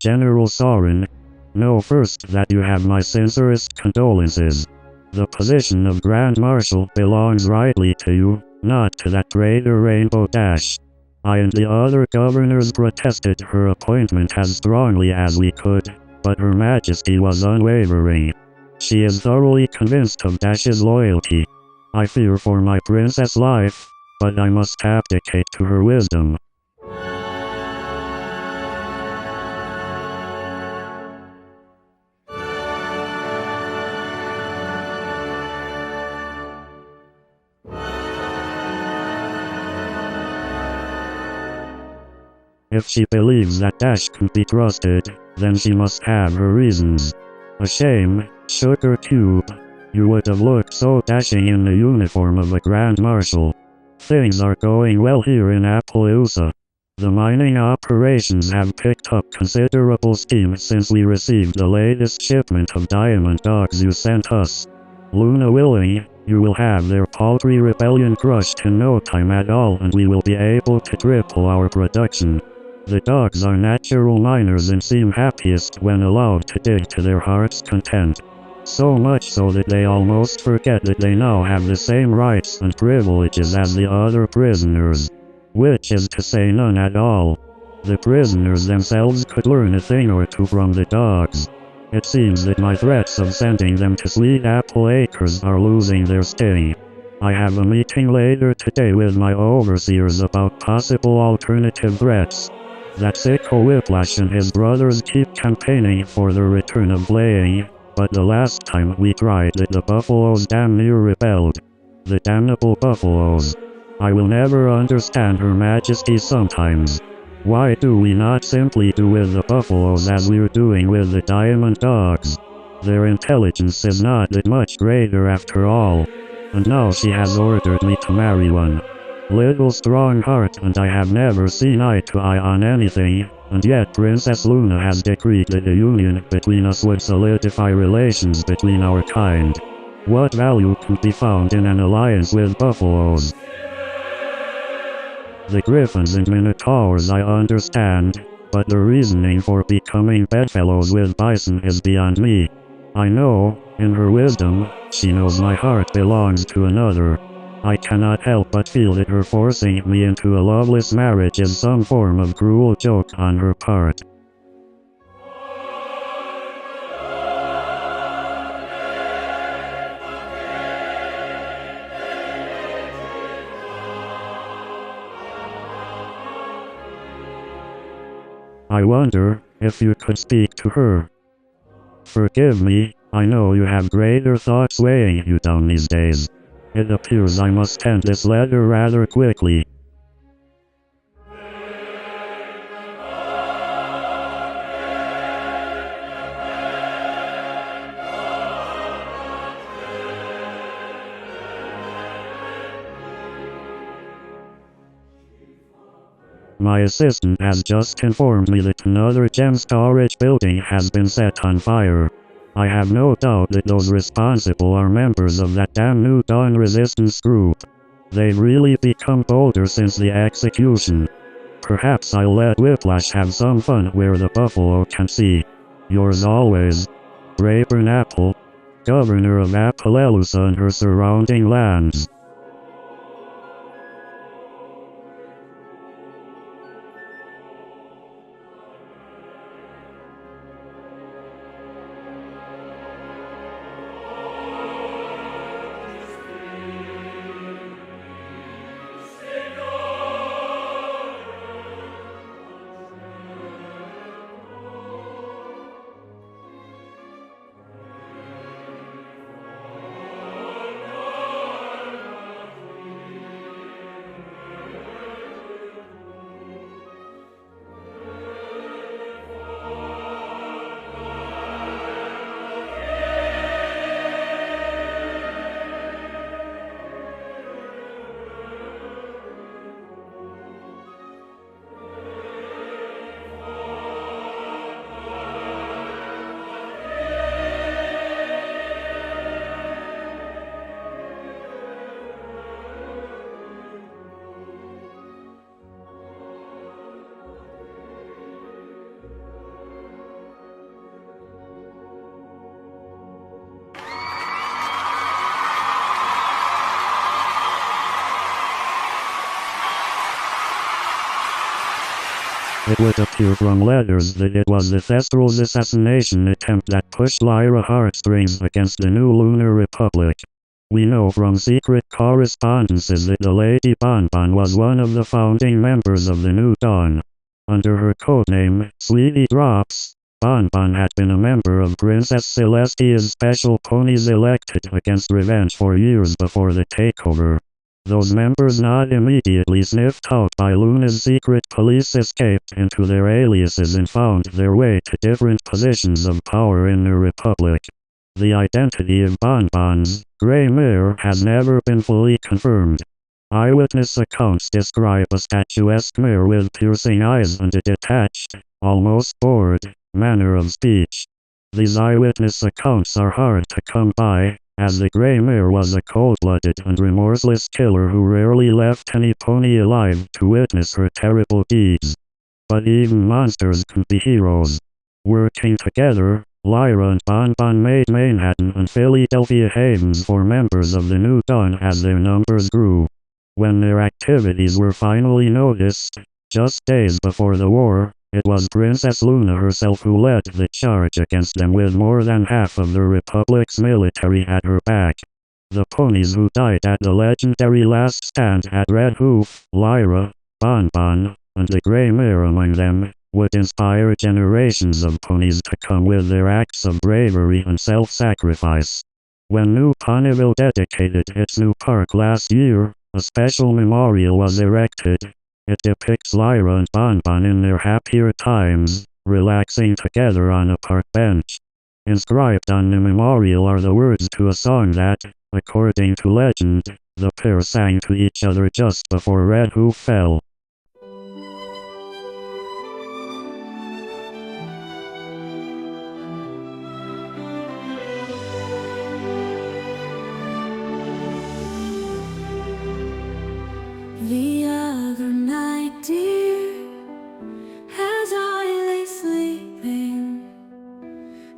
General Sorin, know first that you have my sincerest condolences. The position of Grand Marshal belongs rightly to you, not to that traitor Rainbow Dash. I and the other governors protested her appointment as strongly as we could, but Her Majesty was unwavering. She is thoroughly convinced of Dash's loyalty. I fear for my princess' life, but I must abdicate to her wisdom. If she believes that Dash can be trusted, then she must have her reasons. A shame, Sugar Cube. You would have looked so dashing in the uniform of a Grand Marshal. Things are going well here in Appaloosa. The mining operations have picked up considerable steam since we received the latest shipment of diamond dogs you sent us. Luna willing, you will have their paltry rebellion crushed in no time at all, and we will be able to triple our production. The dogs are natural miners and seem happiest when allowed to dig to their heart's content. So much so that they almost forget that they now have the same rights and privileges as the other prisoners. Which is to say none at all. The prisoners themselves could learn a thing or two from the dogs. It seems that my threats of sending them to Sweet Apple Acres are losing their sting. I have a meeting later today with my overseers about possible alternative threats. That sicko Whiplash and his brothers keep campaigning for the return of Blaying, but the last time we tried it the buffaloes damn near rebelled. The damnable buffaloes. I will never understand Her Majesty sometimes. Why do we not simply do with the buffaloes as we're doing with the diamond dogs? Their intelligence is not that much greater after all. And now she has ordered me to marry one. Little strong heart, and I have never seen eye to eye on anything, and yet Princess Luna has decreed that a union between us would solidify relations between our kind. What value could be found in an alliance with buffaloes? The griffins and minotaurs I understand, but the reasoning for becoming bedfellows with bison is beyond me. I know, in her wisdom, she knows my heart belongs to another. I cannot help but feel that her forcing me into a loveless marriage is some form of cruel joke on her part. I wonder if you could speak to her. Forgive me, I know you have greater thoughts weighing you down these days. It appears I must end this letter rather quickly. My assistant has just informed me that another gem storage building has been set on fire. I have no doubt that those responsible are members of that damn New Dawn resistance group. They've really become bolder since the execution. Perhaps I'll let Whiplash have some fun where the buffalo can see. Yours always, Rayburn Apple, Governor of Appaloosa and her surrounding lands. It would appear from letters that it was the Thestral's assassination attempt that pushed Lyra heartstrings against the new Lunar Republic. We know from secret correspondences that the Lady Bonbon was one of the founding members of the New Dawn. Under her codename, Sweetie Drops, Bonbon had been a member of Princess Celestia's special ponies elected against revenge for years before the takeover. Those members not immediately sniffed out by Luna's secret police escaped into their aliases and found their way to different positions of power in the Republic. The identity of Bonbon's Grey Mare has never been fully confirmed. Eyewitness accounts describe a statuesque mare with piercing eyes and a detached, almost bored, manner of speech. These eyewitness accounts are hard to come by, as the Grey Mare was a cold-blooded and remorseless killer who rarely left any pony alive to witness her terrible deeds. But even monsters can be heroes. Working together, Lyra and Bonbon made Manhattan and Philadelphia havens for members of the New Dawn as their numbers grew. When their activities were finally noticed, just days before the war, it was Princess Luna herself who led the charge against them with more than half of the Republic's military at her back. The ponies who died at the legendary last stand at Red Hoof, Lyra, Bonbon, and the Grey Mare among them, would inspire generations of ponies to come with their acts of bravery and self-sacrifice. When New Ponyville dedicated its new park last year, a special memorial was erected. It depicts Lyra and Bonbon in their happier times, relaxing together on a park bench. Inscribed on the memorial are the words to a song that, according to legend, the pair sang to each other just before Red Hoof fell. The other night, dear, as I lay sleeping,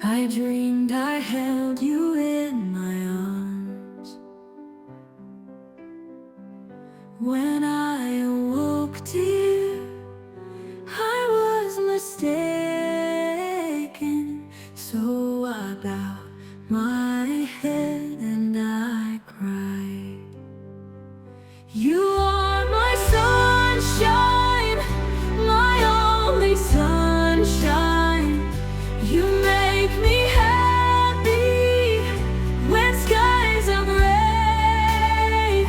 I dreamed I held you in my arms. When I awoke, dear, I was mistaken, so I bowed my head and I cried. You are my sunshine, my only sunshine. You make me happy when skies are gray.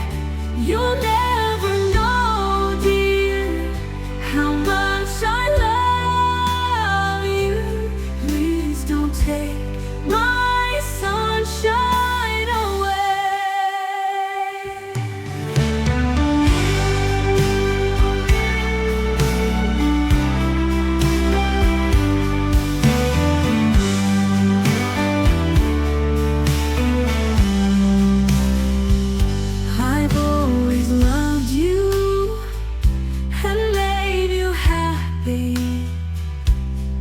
You'll never know, dear, how much I love you. Please don't take my sunshine away. I've always loved you and made you happy,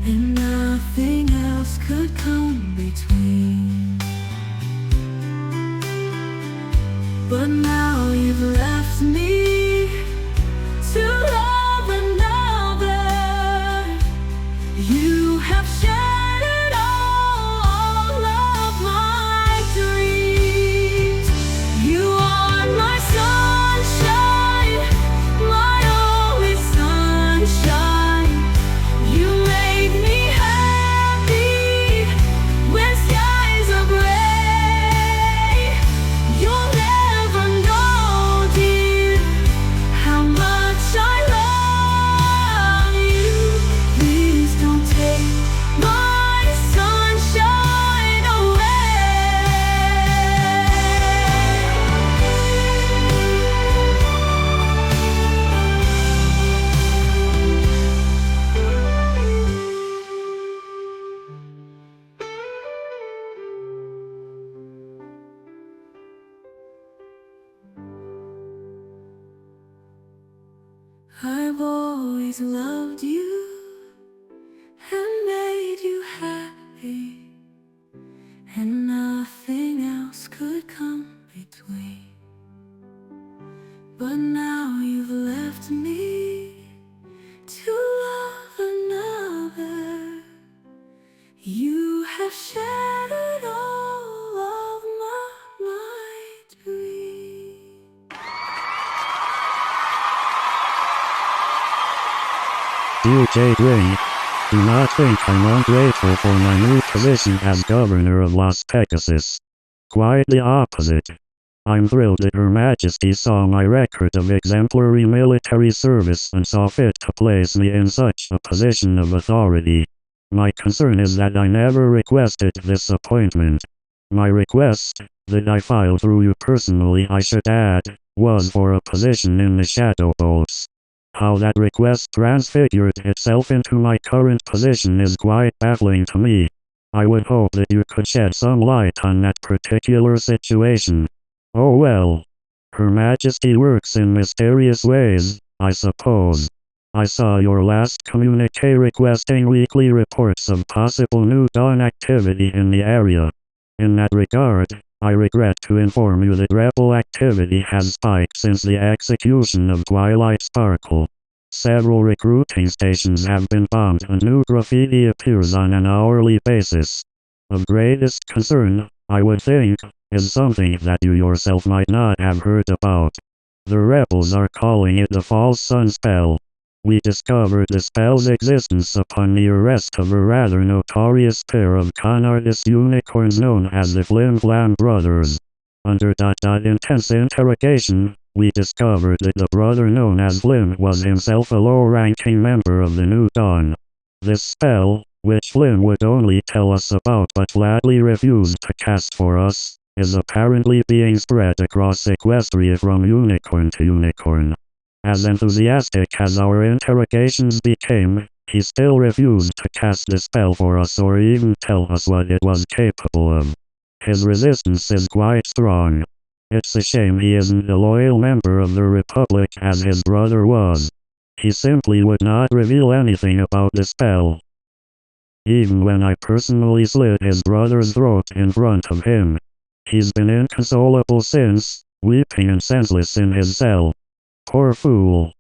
and nothing else could come between. But now you've left me to love another. You have shattered all of my dreams. You are my sunshine, my only sunshine. You make me happy when skies are gray. You'll never know, dear, how much I love you. Please don't take my sunshine away. I've always loved you and made you happy, and nothing else could come between. But now you've left me to love Dear Jade, do not think I'm ungrateful for my new position as Governor of Las Pegasus. Quite the opposite. I'm thrilled that Her Majesty saw my record of exemplary military service and saw fit to place me in such a position of authority. My concern is that I never requested this appointment. My request, that I filed through you personally I should add, was for a position in the Shadow Bolts. How that request transfigured itself into my current position is quite baffling to me. I would hope that you could shed some light on that particular situation. Oh well. Her Majesty works in mysterious ways, I suppose. I saw your last communique requesting weekly reports of possible new dawn activity in the area. In that regard, I regret to inform you that rebel activity has spiked since the execution of Twilight Sparkle. Several recruiting stations have been bombed and new graffiti appears on an hourly basis. Of greatest concern, I would think, is something that you yourself might not have heard about. The rebels are calling it the False Sun Spell. We discovered the spell's existence upon the arrest of a rather notorious pair of con artist unicorns known as the Flim Flam Brothers. Under intense interrogation, we discovered that the brother known as Flim was himself a low-ranking member of the New Dawn. This spell, which Flim would only tell us about but flatly refused to cast for us, is apparently being spread across Equestria from unicorn to unicorn. As enthusiastic as our interrogations became, he still refused to cast the spell for us or even tell us what it was capable of. His resistance is quite strong. It's a shame he isn't a loyal member of the Republic as his brother was. He simply would not reveal anything about the spell. Even when I personally slit his brother's throat in front of him. He's been inconsolable since, weeping and senseless in his cell. Poor fool.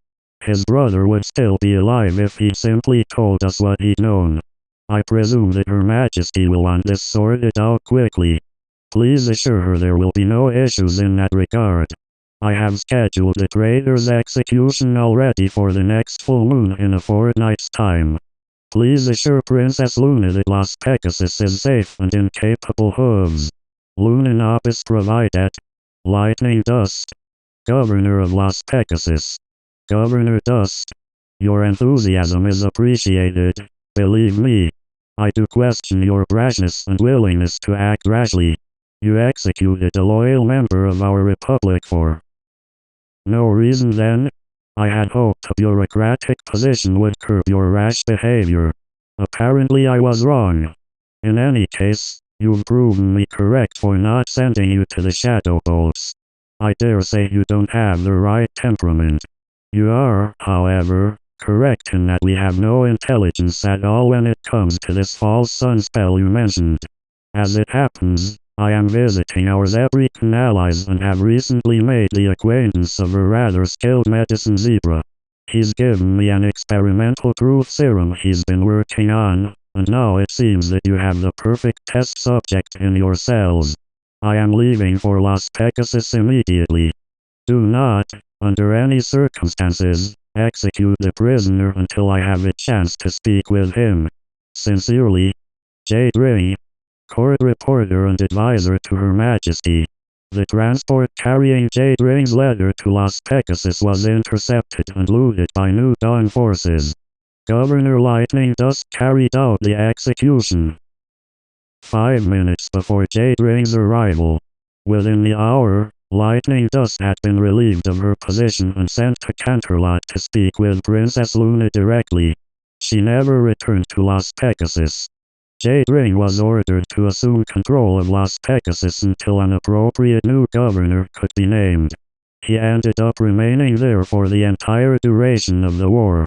His brother would still be alive if he'd simply told us what he'd known. I presume that Her Majesty will want this sorted out quickly. Please assure her there will be no issues in that regard. I have scheduled the traitor's execution already for the next full moon in a fortnight's time. Please assure Princess Luna that Las Pegasus is safe and in capable hands. Luna Nobis provided. Lightning Dust. Governor of Las Pegasus. Governor Dust. Your enthusiasm is appreciated, believe me. I do question your brashness and willingness to act rashly. You executed a loyal member of our republic for no reason then? I had hoped a bureaucratic position would curb your rash behavior. Apparently I was wrong. In any case, you've proven me correct for not sending you to the Shadow Bolts. I dare say you don't have the right temperament. You are, however, correct in that we have no intelligence at all when it comes to this false sun spell you mentioned. As it happens, I am visiting our Zebrican allies and have recently made the acquaintance of a rather skilled medicine zebra. He's given me an experimental truth serum he's been working on, and now it seems that you have the perfect test subject in your cells. I am leaving for Las Pegasus immediately. Do not, under any circumstances, execute the prisoner until I have a chance to speak with him. Sincerely, Jade, court reporter and advisor to Her Majesty. The transport carrying Jade Ring's letter to Las Pegasus was intercepted and looted by New Dawn forces. Governor Lightning Dust carried out the execution 5 minutes before Jade Ring's arrival. Within the hour, Lightning Dust had been relieved of her position and sent to Canterlot to speak with Princess Luna directly. She never returned to Las Pegasus. Jade Ring was ordered to assume control of Las Pegasus until an appropriate new governor could be named. He ended up remaining there for the entire duration of the war.